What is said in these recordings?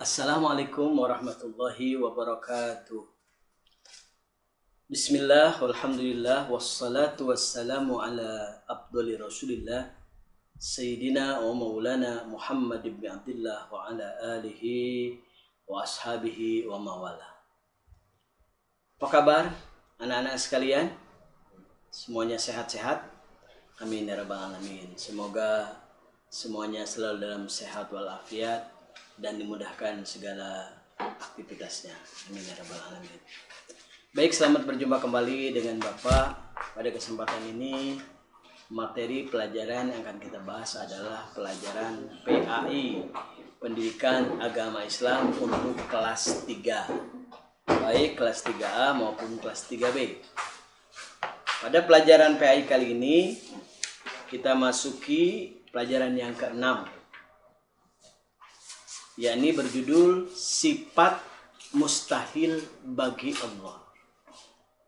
Assalamualaikum warahmatullahi wabarakatuh. Bismillah, walhamdulillah, wassalatu wassalamu ala abdulli rasulillah Sayyidina wa maulana Muhammad ibn Abdullah wa ala alihi wa ashabihi wa mawala. Apa kabar anak-anak sekalian? Semuanya sehat-sehat? Amin ya rabbal alamin. Semoga semuanya selalu dalam sehat walafiat dan dimudahkan segala aktivitasnya. Amin ya rabbal alamin. Baik, selamat berjumpa kembali dengan Bapak. Pada kesempatan ini materi pelajaran yang akan kita bahas adalah pelajaran PAI, Pendidikan Agama Islam untuk kelas 3. Baik kelas 3A maupun kelas 3B. Pada pelajaran PAI kali ini kita masuki pelajaran yang ke-6, yakni berjudul sifat mustahil bagi Allah.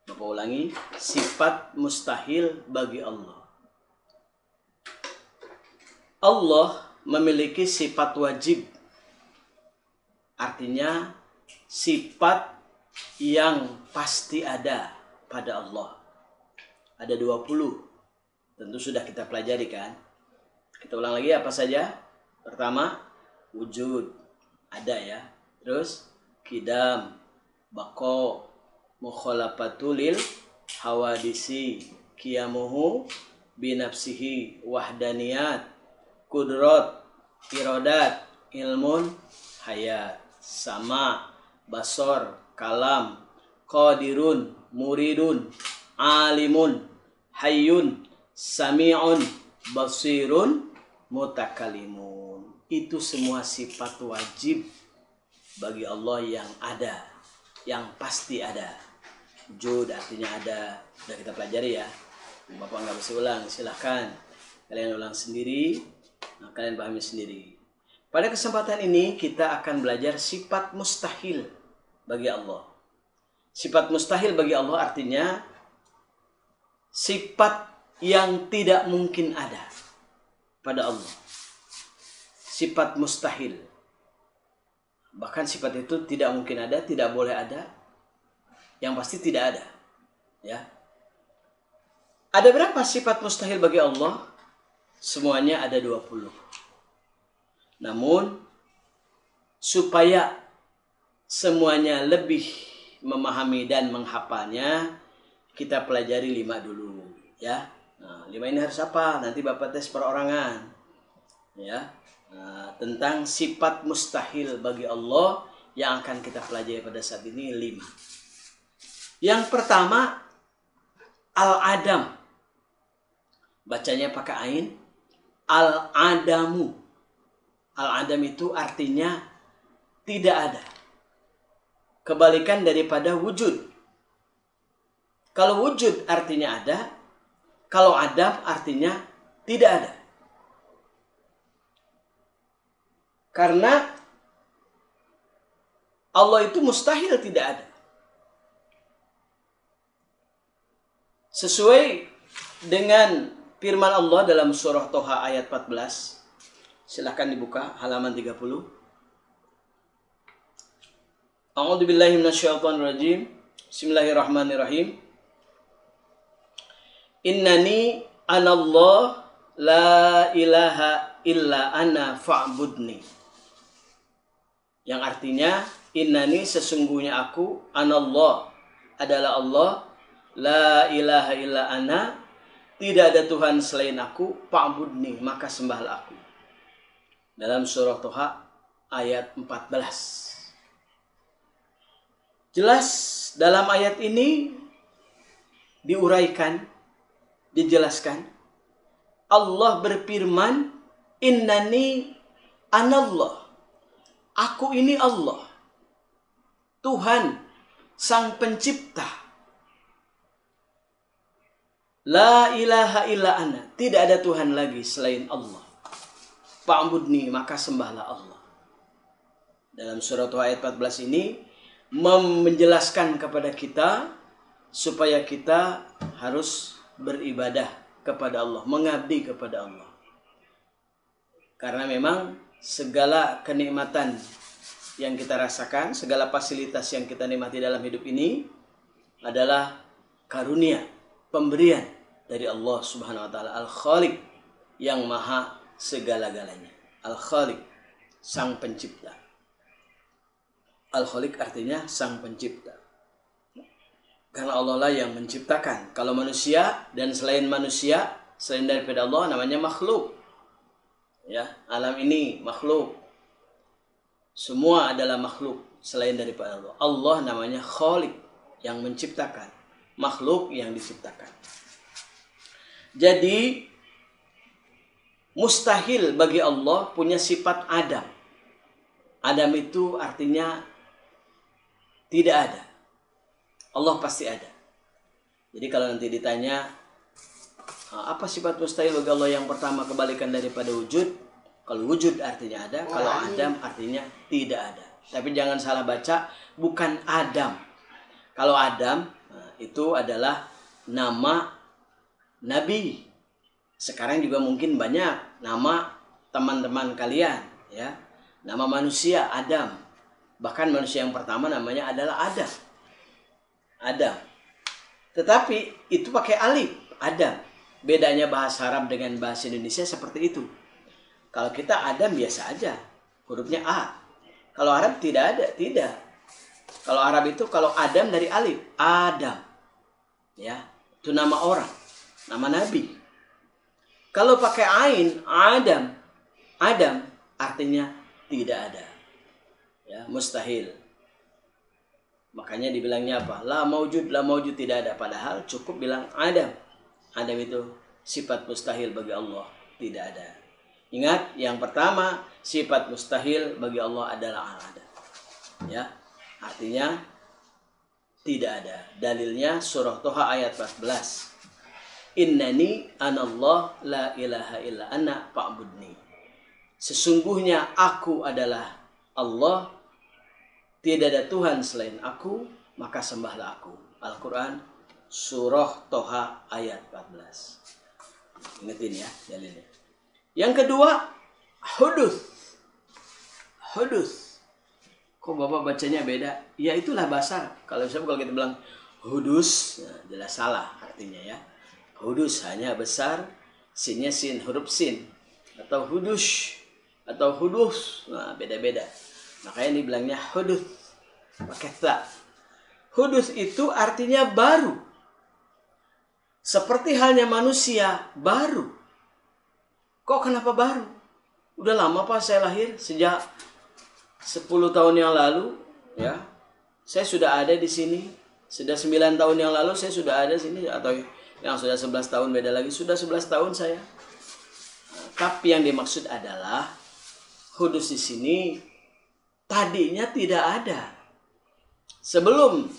Bapak ulangi, sifat mustahil bagi Allah. Allah memiliki sifat wajib, artinya sifat yang pasti ada pada Allah. Ada 20, tentu sudah kita pelajari kan. Kita ulang lagi apa saja. Pertama, wujud, ada ya. Terus kidam, bako, mukhalafatulil hawadisi, kiamuhu binafsihi, wahdaniyat, kudrot, irodat, ilmun, hayat, sama, basor, kalam, qadirun, muridun, alimun, hayyun, sami'un, basirun, mutakalimun. Itu semua sifat wajib bagi Allah yang ada, yang pasti ada. Wujud artinya ada, sudah kita pelajari ya. Bapak nggak bisa ulang, silahkan kalian ulang sendiri, kalian pahami sendiri. Pada kesempatan ini kita akan belajar sifat mustahil bagi Allah. Sifat mustahil bagi Allah artinya sifat yang tidak mungkin ada pada Allah. Sifat mustahil. Bahkan sifat itu tidak mungkin ada, tidak boleh ada. Yang pasti tidak ada. Ya. Ada berapa sifat mustahil bagi Allah? Semuanya ada 20. Namun supaya semuanya lebih memahami dan menghafalnya, kita pelajari 5 dulu, ya. Nah, 5 ini harus apa? Nanti Bapak tes perorangan. Ya. Tentang sifat mustahil bagi Allah yang akan kita pelajari pada saat ini 5. Yang pertama, al-adam. Bacanya pakai ain. Al-adamu. Al-adam itu artinya tidak ada. Kebalikan daripada wujud. Kalau wujud artinya ada, kalau adam artinya tidak ada. Karena Allah itu mustahil tidak ada. Sesuai dengan firman Allah dalam surah Toha ayat 14. Silahkan dibuka halaman 30. A'udzubillahi minasyaitonirrajim. Bismillahirrahmanirrahim. Innani anallah la ilaha illa ana fa'budni. Yang artinya, innani sesungguhnya aku, anallah adalah Allah, la ilaha illa ana, tidak ada Tuhan selain aku, fa'budni, maka sembahlah aku. Dalam surah Toha ayat 14. Jelas dalam ayat ini diuraikan, dijelaskan. Allah berfirman, innani anallah. Aku ini Allah, Tuhan, Sang Pencipta. La ilaha illa ana. Tidak ada Tuhan lagi selain Allah. Fa'budni, maka sembahlah Allah. Dalam surat ayat 14 ini menjelaskan kepada kita supaya kita harus beribadah kepada Allah, mengabdi kepada Allah. Karena memang segala kenikmatan yang kita rasakan, segala fasilitas yang kita nikmati dalam hidup ini adalah karunia, pemberian dari Allah Subhanahu wa taala, Al-Khaliq, yang maha segala-galanya. Al-Khaliq, sang pencipta. Al-Khaliq artinya sang pencipta. Karena Allah lah yang menciptakan. Kalau manusia dan selain manusia, selain daripada Allah, namanya makhluk. Ya, alam ini makhluk. Semua adalah makhluk selain daripada Allah. Allah namanya Khaliq, yang menciptakan. Makhluk yang diciptakan. Jadi mustahil bagi Allah punya sifat Adam. Adam itu artinya tidak ada. Allah pasti ada. Jadi kalau nanti ditanya apa sifat mustahil bagi Allah, yang pertama kebalikan daripada wujud. Kalau wujud artinya ada, kalau Adam artinya tidak ada. Tapi jangan salah baca, bukan Adam. Kalau Adam itu adalah nama nabi. Sekarang juga mungkin banyak nama teman-teman kalian, ya. Nama manusia Adam. Bahkan manusia yang pertama namanya adalah Adam. Adam. Tetapi itu pakai alif, Adam. Bedanya bahasa Arab dengan bahasa Indonesia seperti itu. Kalau kita Adam biasa aja, hurufnya A. Kalau Arab tidak ada, tidak. Kalau Arab itu kalau Adam dari alif, Adam. Ya, itu nama orang, nama nabi. Kalau pakai ain, Adam. Adam artinya tidak ada. Ya, mustahil. Makanya dibilangnya apa? La maujud tidak ada. Padahal cukup bilang Adam. Adam itu sifat mustahil bagi Allah, tidak ada. Ingat, yang pertama sifat mustahil bagi Allah adalah al-ada. Ya, artinya tidak ada. Dalilnya surah Toha ayat 14. Innani anallah la ilaha illa ana fa'budni. Sesungguhnya aku adalah Allah, tidak ada Tuhan selain aku, maka sembahlah aku. Al-Quran surah Toha ayat 14. Ingetin ya dalilnya. Yang kedua, hudus. Hudus. Kok Bapak bacanya beda? Ya itulah bahasa. Kalau kita bilang hudus, nah, jelas salah artinya ya. Hudus hanya besar, sinnya sin, huruf sin. Atau hudus, atau hudus, nah beda-beda. Makanya dibilangnya hudus. Pakai ta. Hudus itu artinya baru. Seperti halnya manusia, baru. Kok kenapa baru? Udah lama Pak saya lahir, sejak 10 tahun yang lalu, ya. Saya sudah ada di sini. Sudah 9 tahun yang lalu saya sudah ada di sini, atau yang sudah 11 tahun beda lagi, sudah 11 tahun saya. Nah, tapi yang dimaksud adalah hudus di sini tadinya tidak ada. Sebelum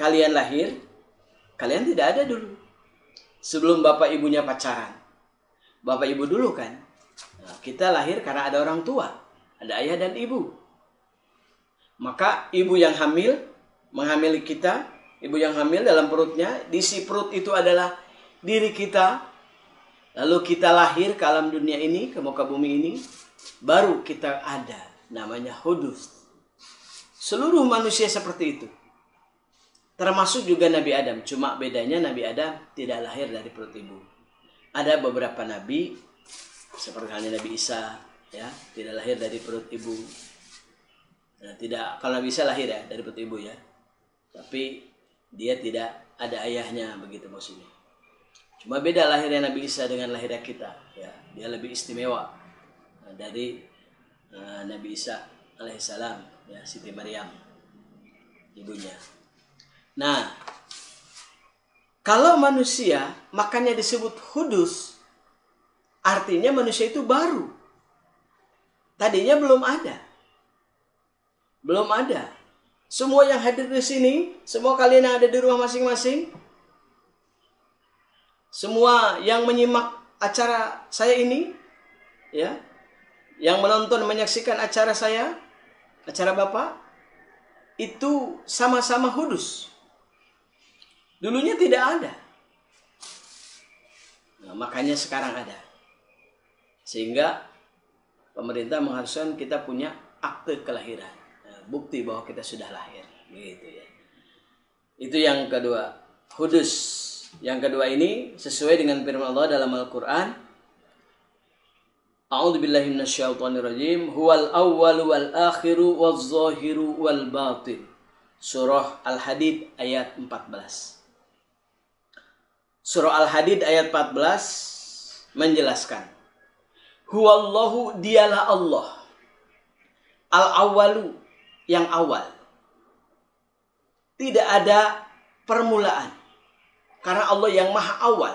kalian lahir, kalian tidak ada dulu. Sebelum bapak ibunya pacaran. Bapak ibu dulu kan. Nah, kita lahir karena ada orang tua. Ada ayah dan ibu. Maka ibu yang hamil, menghamili kita. Ibu yang hamil dalam perutnya. Di si perut itu adalah diri kita. Lalu kita lahir ke alam dunia ini, ke muka bumi ini. Baru kita ada. Namanya hudus. Seluruh manusia seperti itu. Termasuk juga Nabi Adam. Cuma bedanya Nabi Adam tidak lahir dari perut ibu. Ada beberapa nabi seperti halnya Nabi Isa, ya, tidak lahir dari perut ibu. Nah, tidak, kalau Nabi Isa lahir ya dari perut ibu ya. Tapi dia tidak ada ayahnya, begitu maksudnya. Cuma beda lahirnya Nabi Isa dengan lahirnya kita, ya. Dia lebih istimewa dari Nabi Isa alaihissalam, ya, Siti Maryam ibunya. Nah, kalau manusia makanya disebut hudus, artinya manusia itu baru. Tadinya belum ada. Belum ada. Semua yang hadir di sini, semua kalian yang ada di rumah masing-masing, semua yang menyimak acara saya ini, ya, yang menonton menyaksikan acara saya, acara Bapak, itu sama-sama hudus. Dulunya tidak ada. Nah, makanya sekarang ada. Sehingga pemerintah mengharuskan kita punya akte kelahiran. Nah, bukti bahwa kita sudah lahir. Gitu ya. Itu yang kedua. Hudus. Yang kedua ini sesuai dengan firman Allah dalam Al-Quran. A'udzubillahi minasyaitonirrajim. Huwal awwalu wal akhiru wal zahiru wal batin. Surah Al-Hadid ayat 14. Surah Al-Hadid ayat 14 menjelaskan. Huwallahu, dialah Allah. Al-awwalu, yang awal. Tidak ada permulaan. Karena Allah yang maha awal.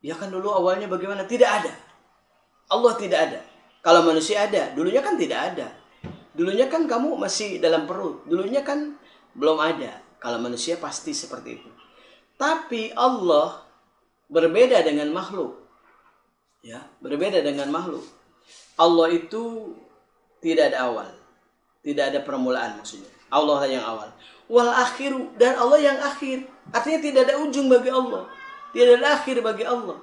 Ya kan dulu awalnya bagaimana? Tidak ada. Allah tidak ada. Kalau manusia ada. Dulunya kan tidak ada. Dulunya kan kamu masih dalam perut. Dulunya kan belum ada. Kalau manusia pasti seperti itu. Tapi Allah berbeda dengan makhluk. Ya, berbeda dengan makhluk. Allah itu tidak ada awal. Tidak ada permulaan maksudnya. Allah yang awal. Wal akhiru, dan Allah yang akhir. Artinya tidak ada ujung bagi Allah. Tidak ada akhir bagi Allah.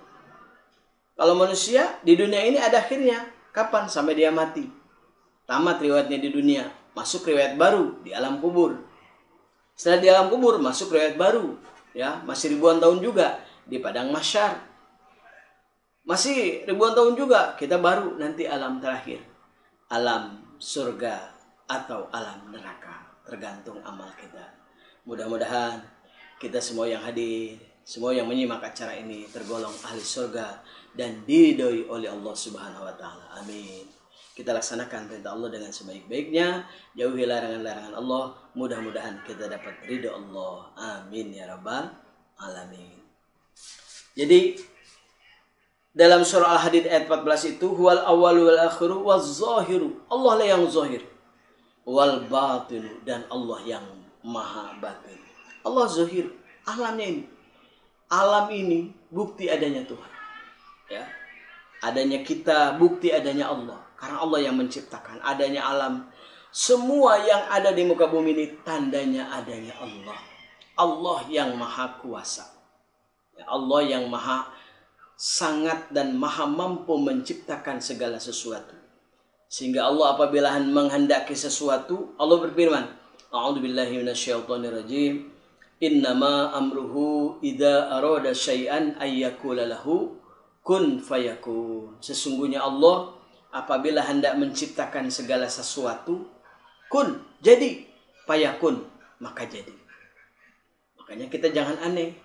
Kalau manusia di dunia ini ada akhirnya. Kapan? Sampai dia mati. Tamat riwayatnya di dunia. Masuk riwayat baru di alam kubur. Setelah di alam kubur masuk riwayat baru. Ya, masih ribuan tahun juga di padang mahsyar. Masih ribuan tahun juga kita baru nanti alam terakhir. Alam surga atau alam neraka. Tergantung amal kita. Mudah-mudahan kita semua yang hadir, semua yang menyimak acara ini tergolong ahli surga dan diridhoi oleh Allah Subhanahu wa taala. Amin. Kita laksanakan perintah Allah dengan sebaik-baiknya, jauhi larangan-larangan Allah. Mudah-mudahan kita dapat ridho Allah. Amin ya rabbal alamin. Jadi dalam surah Al-Hadid ayat 14 itu huwal awwalu wal akhiru waz zahiru. Allah lah yang zahir. Wal batinu, dan Allah yang maha batin. Allah zahir, alamnya ini. Alam ini bukti adanya Tuhan. Ya. Adanya kita, bukti adanya Allah. Karena Allah yang menciptakan adanya alam. Semua yang ada di muka bumi ini tandanya adanya Allah. Allah yang maha kuasa. Ya, Allah yang maha sangat dan maha mampu menciptakan segala sesuatu. Sehingga Allah apabila menghendaki sesuatu, Allah berfirman, A'udzubillahi minasyaitonirrajim. Innama amruhu idza arada syai'an ayyakula lahu kun fayakun. Sesungguhnya Allah apabila hendak menciptakan segala sesuatu, kun, jadi, fayakun, maka jadi. Makanya kita jangan aneh.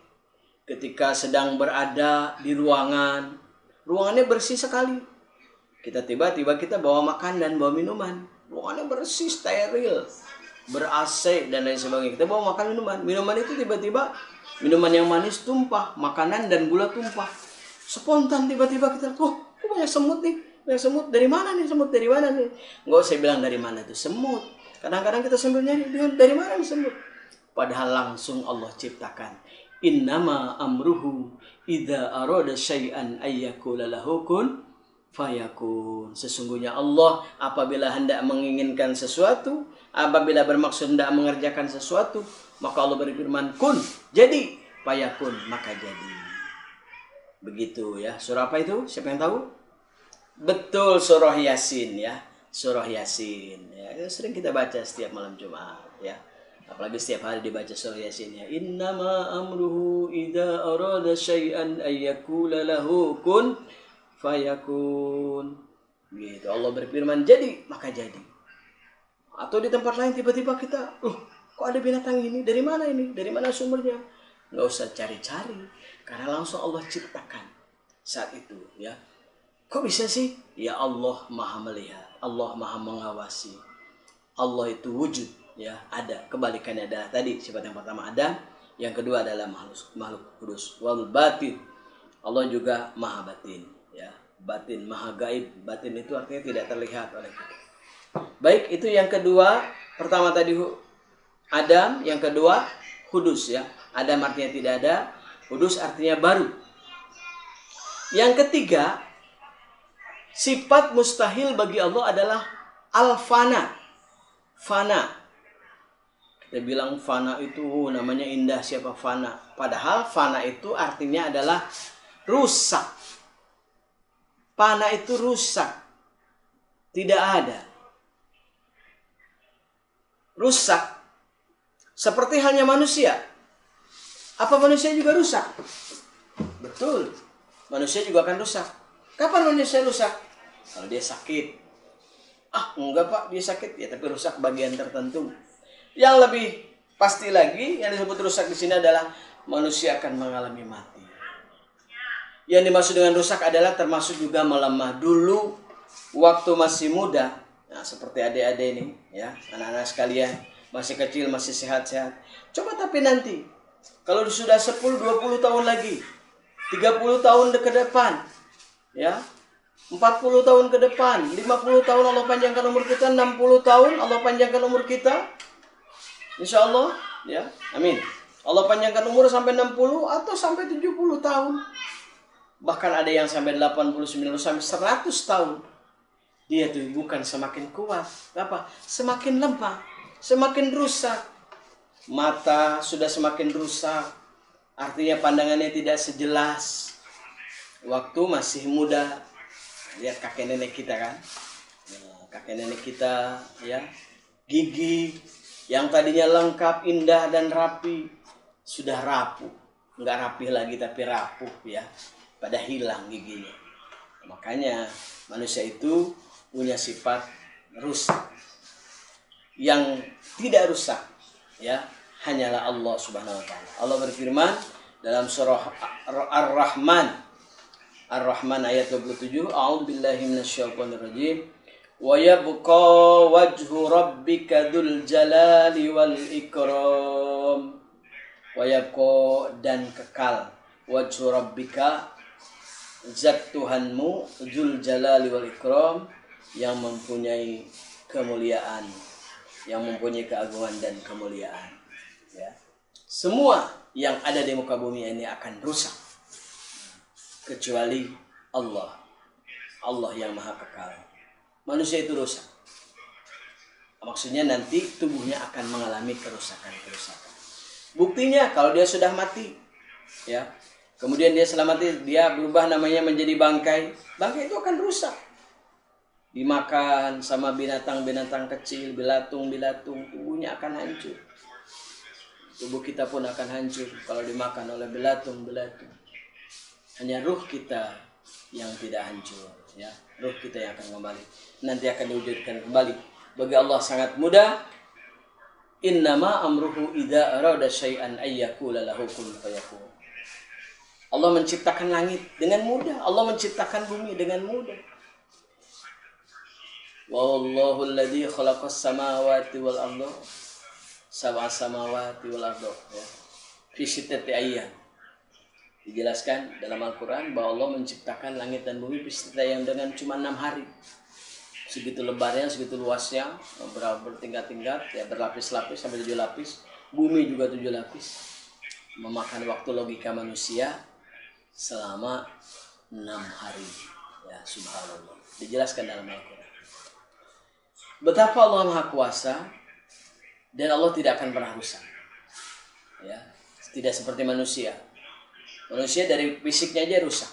Ketika sedang berada di ruangan, ruangannya bersih sekali. Kita tiba-tiba kita bawa makanan, bawa minuman. Ruangannya bersih, steril, ber-AC dan lain sebagainya. Kita bawa makan minuman. Minuman itu tiba-tiba minuman yang manis tumpah, makanan dan gula tumpah. Spontan tiba-tiba kita, kok banyak semut nih. Banyak semut, dari mana nih semut? Dari mana nih? Nggak usah bilang dari mana itu semut. Kadang-kadang kita sambil nyari, dari mana nih semut? Padahal langsung Allah ciptakan. Innama amruhu idza arada syai'an ayyakula lahu kun fayakun. Sesungguhnya Allah apabila hendak menginginkan sesuatu, apabila bermaksud hendak mengerjakan sesuatu, maka Allah berfirman kun, jadi, fayakun, maka jadi. Begitu ya. Surah apa itu? Siapa yang tahu? Betul, surah Yasin ya. Surah Yasin ya. Sering kita baca setiap malam Jumat ya. Apalagi setiap hari dibaca surah Yasin ya. Innama amruhu idza arada syai'an ayyakula lahu kun fayakun. Gitu. Allah berfirman jadi, maka jadi. Atau di tempat lain tiba-tiba kita, kok ada binatang ini? Dari mana ini? Dari mana sumbernya? Nggak usah cari-cari. Karena langsung Allah ciptakan saat itu ya. Kok bisa sih? Ya Allah maha melihat. Allah maha mengawasi. Allah itu wujud ya, ada. Kebalikannya adalah tadi sifat yang pertama ada, yang kedua adalah makhluk kudus. Wal batin. Allah juga maha batin ya. Batin maha gaib. Batin itu artinya tidak terlihat oleh kita. Baik, itu yang kedua. Pertama tadi Adam, yang kedua Hudus ya. Adam artinya tidak ada, Hudus artinya baru. Yang ketiga, sifat mustahil bagi Allah adalah al-fana. Fana. Kita bilang fana itu namanya indah, siapa fana? Padahal fana itu artinya adalah rusak. Fana itu rusak. Tidak ada. Rusak. Seperti halnya manusia. Apa manusia juga rusak? Betul. Manusia juga akan rusak. Kapan manusia rusak? Kalau dia sakit. Enggak Pak, dia sakit. Ya, tapi rusak bagian tertentu. Yang lebih pasti lagi, yang disebut rusak di sini adalah manusia akan mengalami mati. Yang dimaksud dengan rusak adalah termasuk juga melemah. Dulu waktu masih muda, nah seperti adik-adik ini, ya, anak-anak sekalian, masih kecil, masih sehat-sehat. Coba tapi nanti, kalau sudah 10-20 tahun lagi, 30 tahun ke depan, ya, 40 tahun ke depan, 50 tahun Allah panjangkan umur kita, 60 tahun Allah panjangkan umur kita. Insya Allah, ya, amin. Allah panjangkan umur sampai 60 atau sampai 70 tahun. Bahkan ada yang sampai 89 sampai 100 tahun. Dia tuh bukan semakin kuat, apa? Semakin lemah, semakin rusak. Mata sudah semakin rusak. Artinya pandangannya tidak sejelas. Waktu masih muda. Lihat kakek nenek kita kan. Kakek nenek kita, ya, gigi yang tadinya lengkap, indah dan rapi sudah rapuh. Enggak rapi lagi tapi rapuh, ya. Pada hilang giginya. Makanya manusia itu punya sifat rusak. Yang tidak rusak, ya, hanyalah Allah Subhanahu wa taala. Allah berfirman dalam surah Ar-Rahman. Ar-Rahman ayat 27, A'udzubillahi minasyaitonirrajim. Wa yabqa wajhu rabbika dzul jalali wal ikram. Wa yabqa, dan kekal, wajhu rabbika, zat Tuhanmu, dzul jalali wal ikram, yang mempunyai kemuliaan, yang mempunyai keagungan dan kemuliaan, ya. Semua yang ada di muka bumi ini akan rusak kecuali Allah. Allah yang maha kekal. Manusia itu rusak. Maksudnya nanti tubuhnya akan mengalami kerusakan-kerusakan. Buktinya kalau dia sudah mati, ya, kemudian dia setelah mati, dia berubah namanya menjadi bangkai. Bangkai itu akan rusak. Dimakan sama binatang-binatang kecil, belatung-belatung, tubuhnya akan hancur. Tubuh kita pun akan hancur kalau dimakan oleh belatung-belatung. Hanya ruh kita yang tidak hancur, ya. Ruh kita yang akan kembali. Nanti akan diwujudkan kembali. Bagi Allah sangat mudah. Innama amruhu idza arada syai'an ayyakula lahu kun fayakun. Allah menciptakan langit dengan mudah. Allah menciptakan bumi dengan mudah. Wallahu alladzi khalaqas samawati wal arda sab'a samawati wal arda, ya. Fi sittati ayyam. Dijelaskan dalam Al-Quran bahwa Allah menciptakan langit dan bumi yang dengan cuma 6 hari. Segitu lebarnya, segitu luasnya, bertingkat-tingkat, ya, berlapis-lapis sampai 7 lapis. Bumi juga 7 lapis. Memakan waktu logika manusia selama 6 hari. Ya, subhanallah. Dijelaskan dalam Al-Quran. Betapa Allah Maha Kuasa dan Allah tidak akan pernah rusak. Ya, tidak seperti manusia. Manusia dari fisiknya aja rusak.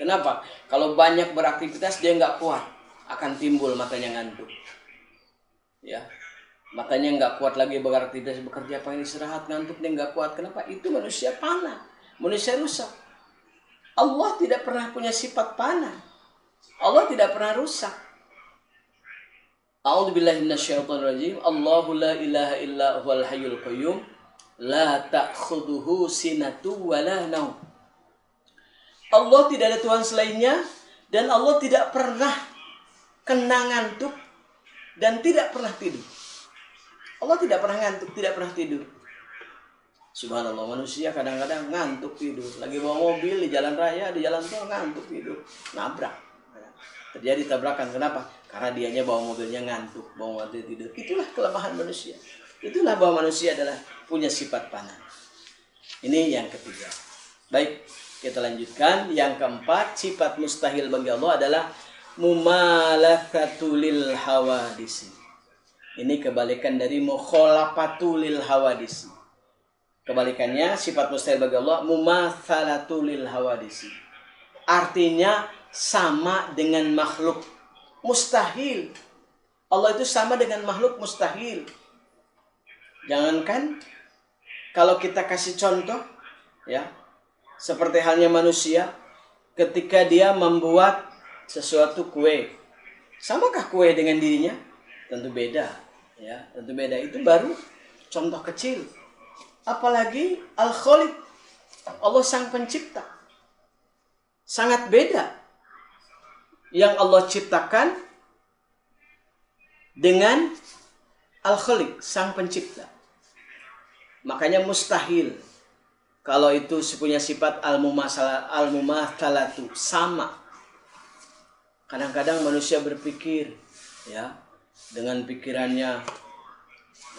Kenapa? Kalau banyak beraktivitas dia nggak kuat, akan timbul matanya ngantuk. Ya, matanya nggak kuat lagi beraktivitas, bekerja, pengen istirahat, ngantuk, dia nggak kuat. Kenapa? Itu manusia panah, manusia rusak. Allah tidak pernah punya sifat panah. Allah tidak pernah rusak. A'udzubillahi minasyaitonirrajim. Allahu la ilaha illa huwal hayyul qayyum la ta'khudhuhu sinatu wa la naum. Allah tidak ada Tuhan selainnya dan Allah tidak pernah kena ngantuk dan tidak pernah tidur. Allah tidak pernah ngantuk, tidak pernah tidur. Subhanallah, manusia kadang-kadang ngantuk tidur. Lagi bawa mobil di jalan raya, di jalan tol, ngantuk tidur, nabrak. Terjadi tabrakan. Kenapa? Karena dianya bawa mobilnya ngantuk, bawa mobil tidur. Itulah kelemahan manusia. Itulah bahwa manusia adalah punya sifat panah. Ini yang ketiga. Baik, kita lanjutkan. Yang keempat, sifat mustahil bagi Allah adalah mumalakatulil hawadisi. Ini kebalikan dari mukhalafatulil hawadisi. Kebalikannya, sifat mustahil bagi Allah mumatsalatulil hawadisi. Artinya sama dengan makhluk. mustahil. Allah itu sama dengan makhluk mustahil. Jangankan kalau kita kasih contoh, ya, seperti halnya manusia, ketika dia membuat sesuatu kue, samakah kue dengan dirinya? Tentu beda, ya, tentu beda. Itu baru contoh kecil. Apalagi Al-Khaliq, Allah sang pencipta, sangat beda yang Allah ciptakan dengan Al-Khaliq, sang pencipta. Makanya mustahil kalau itu punya sifat al-mumatsalatu, sama. Kadang-kadang manusia berpikir, ya, dengan pikirannya,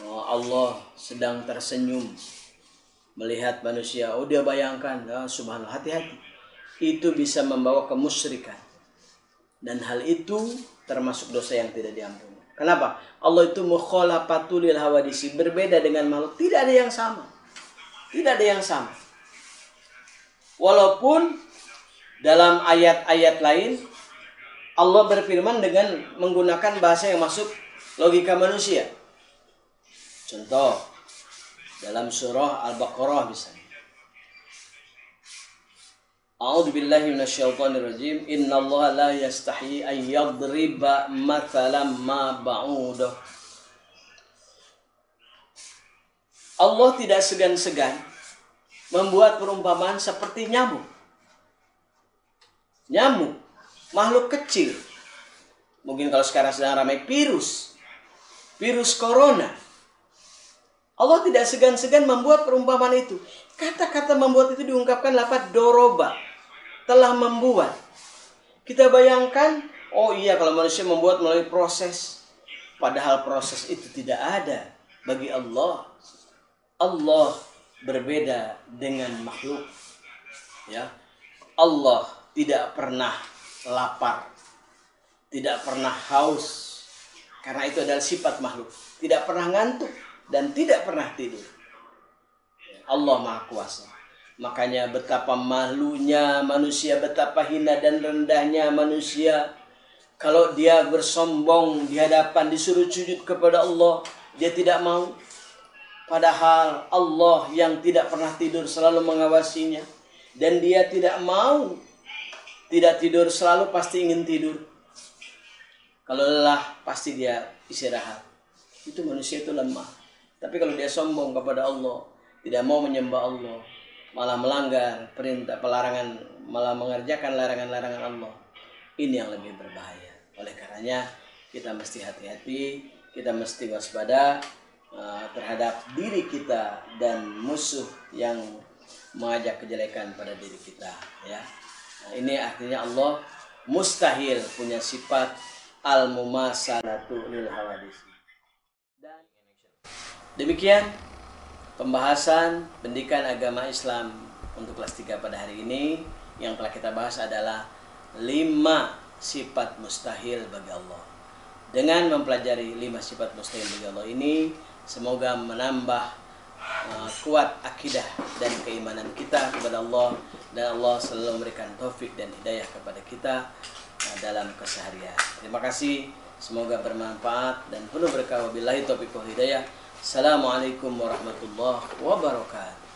oh, Allah sedang tersenyum melihat manusia. Oh, dia bayangkan, oh, subhanallah, hati-hati. Itu bisa membawa kemusyrikan. Dan hal itu termasuk dosa yang tidak diampuni. Kenapa? Allah itu mukhalafatul lil hawadisi, berbeda dengan makhluk. Tidak ada yang sama. Tidak ada yang sama. Walaupun dalam ayat-ayat lain Allah berfirman dengan menggunakan bahasa yang masuk logika manusia. Contoh dalam surah Al-Baqarah misalnya. A'udzu billahi minasyaitonir rajim. Innallaha la yastahi an yadriba mathalan ma ba'udah. Allah tidak segan-segan membuat perumpamaan seperti nyamuk. Nyamuk, makhluk kecil. Mungkin kalau sekarang sedang ramai virus corona. Allah tidak segan-segan membuat perumpamaan itu. Kata-kata membuat itu diungkapkan lafaz doroba, telah membuat. Kita bayangkan, oh iya, kalau manusia membuat melalui proses, padahal proses itu tidak ada bagi Allah. Allah berbeda dengan makhluk, ya. Allah tidak pernah lapar, tidak pernah haus, karena itu adalah sifat makhluk. Tidak pernah ngantuk dan tidak pernah tidur. Allah Maha Kuasa. Makanya betapa malunya manusia, betapa hina dan rendahnya manusia. Kalau dia bersombong di hadapan, disuruh sujud kepada Allah, dia tidak mau. Padahal Allah yang tidak pernah tidur selalu mengawasinya. Dan dia tidak mau tidak tidur, selalu pasti ingin tidur. Kalau lelah pasti dia istirahat. Itu manusia itu lemah. Tapi kalau dia sombong kepada Allah, tidak mau menyembah Allah, malah melanggar perintah, pelarangan, malah mengerjakan larangan-larangan Allah, ini yang lebih berbahaya. Oleh karenanya kita mesti hati-hati, kita mesti waspada terhadap diri kita dan musuh yang mengajak kejelekan pada diri kita, ya. Nah, ini artinya Allah mustahil punya sifat al-mumatsalatu lil hawadis. Dan demikian pembahasan pendidikan agama Islam untuk kelas 3 pada hari ini. Yang telah kita bahas adalah 5 sifat mustahil bagi Allah. Dengan mempelajari 5 sifat mustahil bagi Allah ini, semoga menambah kuat akidah dan keimanan kita kepada Allah, dan Allah selalu memberikan taufik dan hidayah kepada kita dalam keseharian. Terima kasih, semoga bermanfaat dan penuh berkah. Wabillahi taufiq wal hidayah. Assalamualaikum warahmatullahi wabarakatuh.